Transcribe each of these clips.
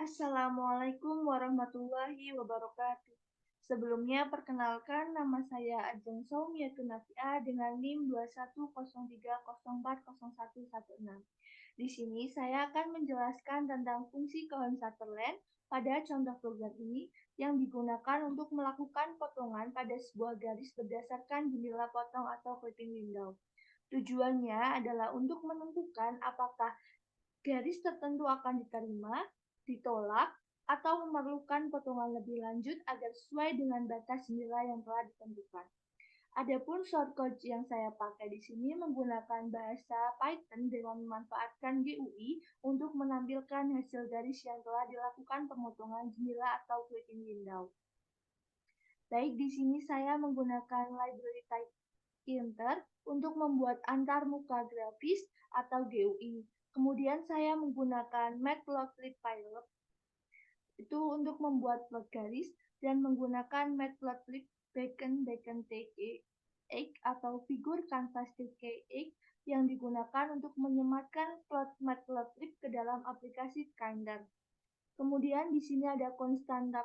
Assalamualaikum warahmatullahi wabarakatuh. Sebelumnya, perkenalkan nama saya Ajeng Saumiatun Nafiah dengan NIM 2103040116. Di sini saya akan menjelaskan tentang fungsi Cohen Sutherland pada contoh program ini yang digunakan untuk melakukan potongan pada sebuah garis berdasarkan jendela potong atau clipping window. Tujuannya adalah untuk menentukan apakah garis tertentu akan diterima, ditolak, atau memerlukan potongan lebih lanjut agar sesuai dengan batas nilai yang telah ditentukan. Adapun shortcode yang saya pakai di sini menggunakan bahasa Python dengan memanfaatkan GUI untuk menampilkan hasil garis yang telah dilakukan pemotongan jendela atau clipping window. Baik, di sini saya menggunakan library type Inter untuk membuat antarmuka grafis atau GUI. Kemudian saya menggunakan Matplotlib Pilot itu untuk membuat plot garis dan menggunakan Matplotlib Beacon TKX atau figur kanvas TKX yang digunakan untuk menyematkan plot Matplotlib ke dalam aplikasi Kinder. Kemudian di sini ada konstanta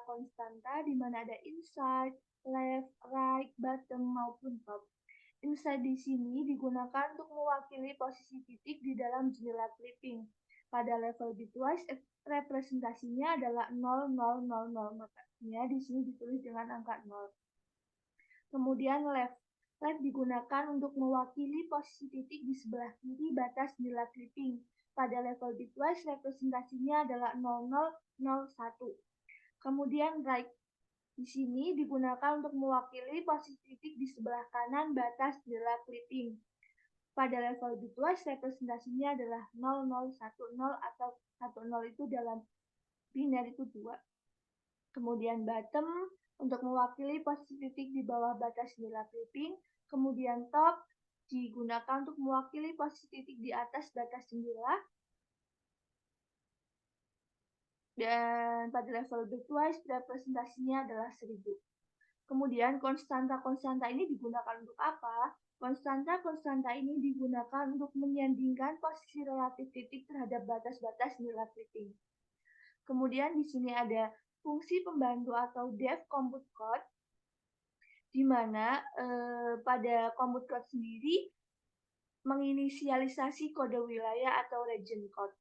di mana ada inside, left, right, bottom maupun top. Inside di sini digunakan untuk mewakili posisi titik di dalam jendela clipping. Pada level bitwise representasinya adalah 0000, makanya di sini ditulis dengan angka 0. Kemudian left digunakan untuk mewakili posisi titik di sebelah kiri batas jendela clipping. Pada level bitwise representasinya adalah 0001. Kemudian right di sini digunakan untuk mewakili posisi titik di sebelah kanan batas jendela clipping. Pada level bitwise representasinya adalah 0010 atau 10 itu dalam biner itu 2. Kemudian bottom untuk mewakili posisi titik di bawah batas jendela clipping. Kemudian top digunakan untuk mewakili posisi titik di atas batas jendela. Dan pada level bitwise representasinya adalah 1000. Kemudian konstanta ini digunakan untuk apa? Konstanta ini digunakan untuk menyandingkan posisi relatif titik terhadap batas-batas jendela clipping. Kemudian di sini ada fungsi pembantu atau dev compute code, di mana pada compute code sendiri menginisialisasi kode wilayah atau region code.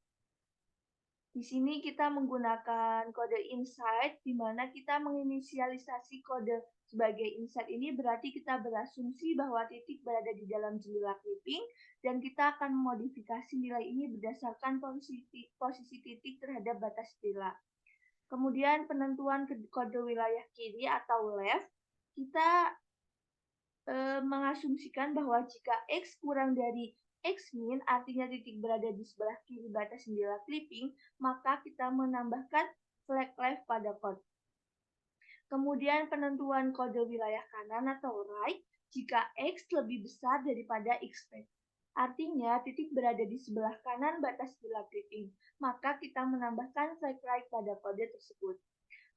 Di sini kita menggunakan kode inside, di mana kita menginisialisasi kode sebagai inside ini berarti kita berasumsi bahwa titik berada di dalam jendela clipping, dan kita akan memodifikasi nilai ini berdasarkan posisi titik terhadap batas jendela. Kemudian penentuan kode wilayah kiri atau left, kita mengasumsikan bahwa jika X kurang dari X-min, artinya titik berada di sebelah kiri batas jendela clipping, maka kita menambahkan flag left pada kode. Kemudian penentuan kode wilayah kanan atau right, jika X lebih besar daripada X-min. Artinya titik berada di sebelah kanan batas jendela clipping, maka kita menambahkan flag right pada kode tersebut.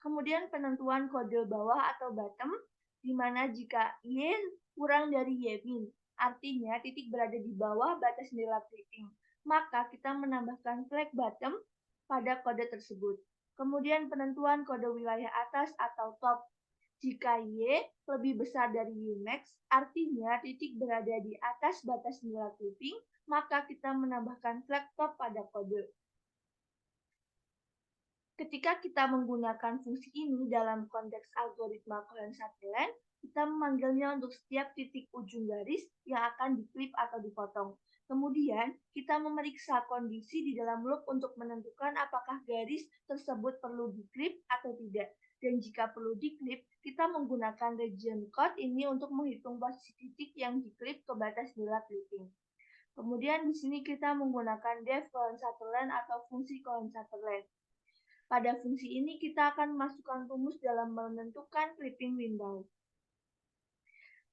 Kemudian penentuan kode bawah atau bottom, di mana jika Y kurang dari Y-min, artinya titik berada di bawah batas jendela clipping, maka kita menambahkan flag bottom pada kode tersebut. Kemudian penentuan kode wilayah atas atau top. Jika Y lebih besar dari Y-max, artinya titik berada di atas batas jendela clipping, maka kita menambahkan flag top pada kode. Ketika kita menggunakan fungsi ini dalam konteks algoritma Cohen-Sutherland, kita memanggilnya untuk setiap titik ujung garis yang akan diklip atau dipotong. Kemudian, kita memeriksa kondisi di dalam loop untuk menentukan apakah garis tersebut perlu diklip atau tidak. Dan jika perlu diklip, kita menggunakan region code ini untuk menghitung posisi titik yang diklip ke batas jendela clipping. Kemudian di sini kita menggunakan def Cohen-Sutherland atau fungsi Cohen-Sutherland. Pada fungsi ini kita akan memasukkan rumus dalam menentukan clipping window.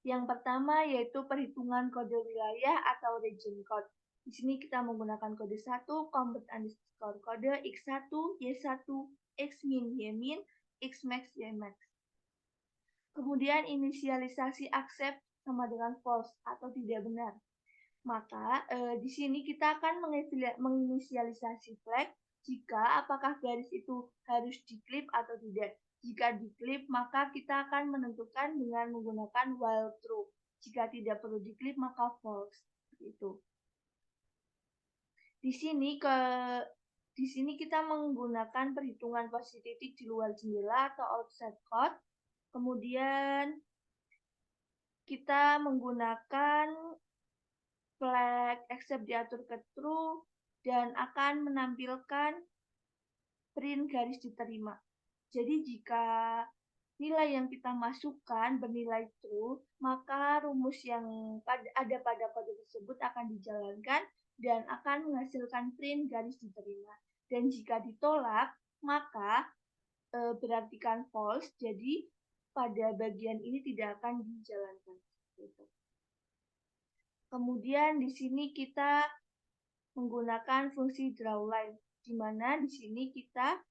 Yang pertama yaitu perhitungan kode wilayah atau region code. Di sini kita menggunakan kode 1, convert underscore kode x1, y1, x-min, y-min, x-max, y-max. Kemudian inisialisasi accept sama dengan false atau tidak benar. Maka di sini kita akan menginisialisasi flag jika apakah garis itu harus diklip atau tidak. Jika diklip, maka kita akan menentukan dengan menggunakan while true. Jika tidak perlu diklip, maka false. Seperti itu. Di sini kita menggunakan perhitungan posisi titik di luar jendela atau outside code. Kemudian kita menggunakan flag except diatur ke true dan akan menampilkan print garis diterima. Jadi jika nilai yang kita masukkan bernilai true, maka rumus yang ada pada kode tersebut akan dijalankan dan akan menghasilkan print garis diterima. Dan jika ditolak, maka berartikan false, jadi pada bagian ini tidak akan dijalankan. Kemudian di sini kita menggunakan fungsi drawLine, di mana di sini kita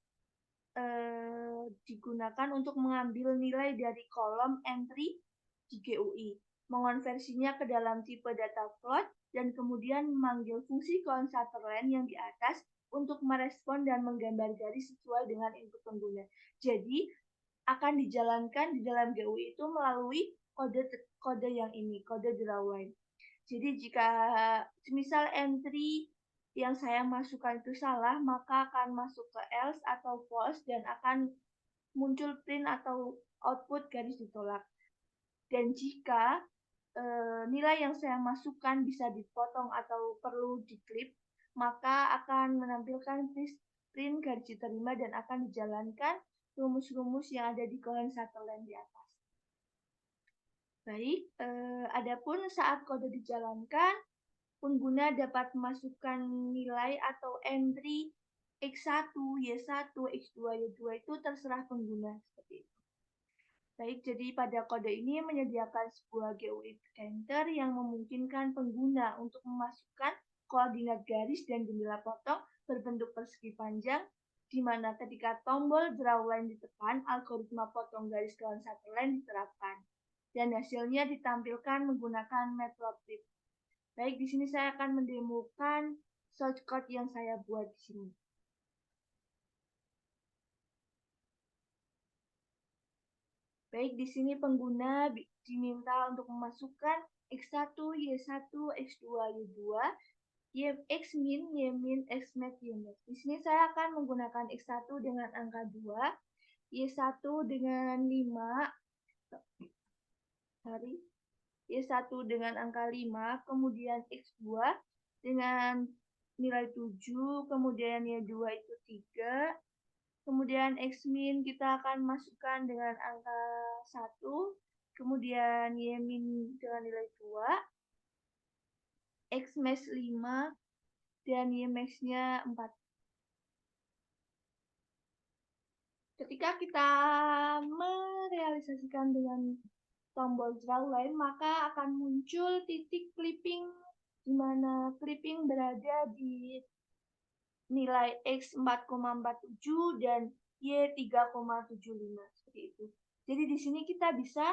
digunakan untuk mengambil nilai dari kolom entry di GUI, mengonversinya ke dalam tipe data float, dan kemudian memanggil fungsi counterLine yang di atas untuk merespon dan menggambar garis sesuai dengan input pengguna. Jadi, akan dijalankan di dalam GUI itu melalui kode yang ini, kode drawLine. Jadi jika misal entry yang saya masukkan itu salah, maka akan masuk ke else atau false dan akan muncul print atau output garis ditolak. Dan jika nilai yang saya masukkan bisa dipotong atau perlu diklip, maka akan menampilkan print garis diterima dan akan dijalankan rumus-rumus yang ada di column satu line di atas. Baik, adapun saat kode dijalankan, pengguna dapat memasukkan nilai atau entry X1, Y1, X2, Y2 itu terserah pengguna seperti itu. Baik, jadi pada kode ini menyediakan sebuah GUI pointer yang memungkinkan pengguna untuk memasukkan koordinat garis dan jendela potong berbentuk persegi panjang, di mana ketika tombol drawLine ditekan, algoritma potong garis dalam satu line diterapkan. Dan hasilnya ditampilkan menggunakan matplotlib. Baik, di sini saya akan mendemokan shortcut yang saya buat di sini. Baik, di sini pengguna diminta untuk memasukkan X1, Y1, X2, Y2, Xmin, Ymin, Xmax, Ymax. Di sini saya akan menggunakan X1 dengan angka 2, Y1 dengan 5, Y1 dengan angka 5, kemudian X2 dengan nilai 7, kemudian Y2 itu 3, kemudian Xmin kita akan masukkan dengan angka 1, kemudian Ymin dengan nilai 2, Xmax 5, dan Ymax-nya 4. Ketika kita merealisasikan dengan tombol drawLine, maka akan muncul titik clipping di mana clipping berada di nilai X 4,47 dan Y 3,75 seperti itu. Jadi di sini kita bisa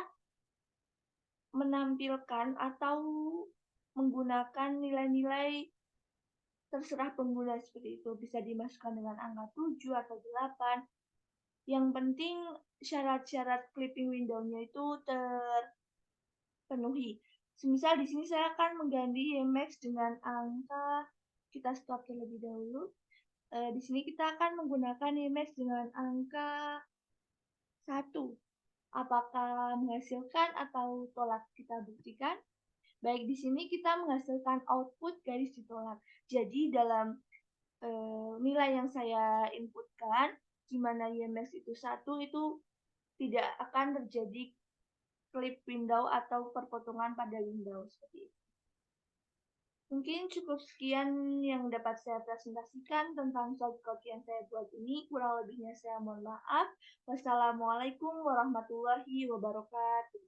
menampilkan atau menggunakan nilai-nilai terserah pengguna seperti itu. Bisa dimasukkan dengan angka 7 atau 8. Yang penting syarat-syarat clipping window-nya itu terpenuhi. Semisal di sini saya akan mengganti Ymax dengan angka, kita stop terlebih dahulu. Di sini kita akan menggunakan Ymax dengan angka 1. Apakah menghasilkan atau tolak, kita buktikan. Baik, di sini kita menghasilkan output garis ditolak. Jadi dalam nilai yang saya inputkan, di mana Ymax itu 1, itu tidak akan terjadi clip window atau perpotongan pada window seperti itu. Mungkin cukup sekian yang dapat saya presentasikan tentang shortcut yang saya buat ini. Kurang lebihnya saya mohon maaf. Wassalamualaikum warahmatullahi wabarakatuh.